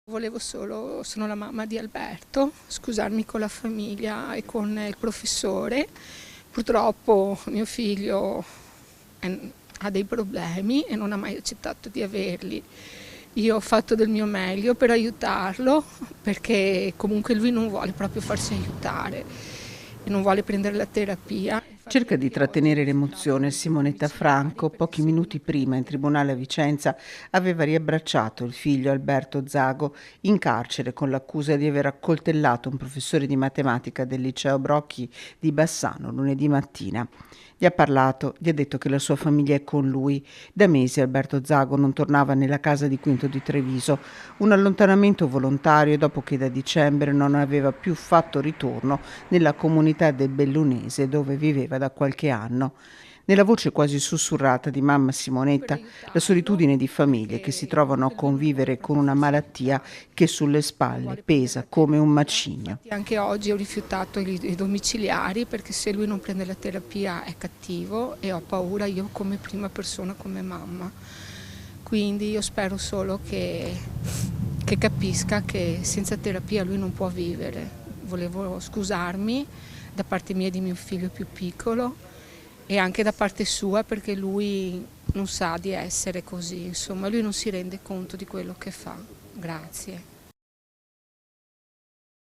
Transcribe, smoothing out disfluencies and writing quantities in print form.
Volevo solo, sono la mamma di Alberto, scusarmi con la famiglia e con il professore. Purtroppo mio figlio ha dei problemi e non ha mai accettato di averli. Io ho fatto del mio meglio per aiutarlo, perché comunque lui non vuole proprio farsi aiutare e non vuole prendere la terapia. Cerca di trattenere l'emozione. Simonetta Franco, pochi minuti prima in tribunale a Vicenza, aveva riabbracciato il figlio Alberto Zago in carcere con l'accusa di aver accoltellato un professore di matematica del liceo Brocchi di Bassano lunedì mattina. Gli ha parlato, gli ha detto che la sua famiglia è con lui. Da mesi Alberto Zago non tornava nella casa di Quinto di Treviso, un allontanamento volontario dopo che da dicembre non aveva più fatto ritorno nella comunità del Bellunese dove viveva da qualche anno. Nella voce quasi sussurrata di mamma Simonetta, la solitudine di famiglie che si trovano a convivere con una malattia che sulle spalle pesa come un macigno. Anche oggi ho rifiutato i domiciliari perché se lui non prende la terapia è cattivo e ho paura io come prima persona, come mamma. Quindi io spero solo che capisca che senza terapia lui non può vivere. Volevo scusarmi da parte mia e di mio figlio più piccolo e anche da parte sua perché lui non sa di essere così, insomma lui non si rende conto di quello che fa. Grazie.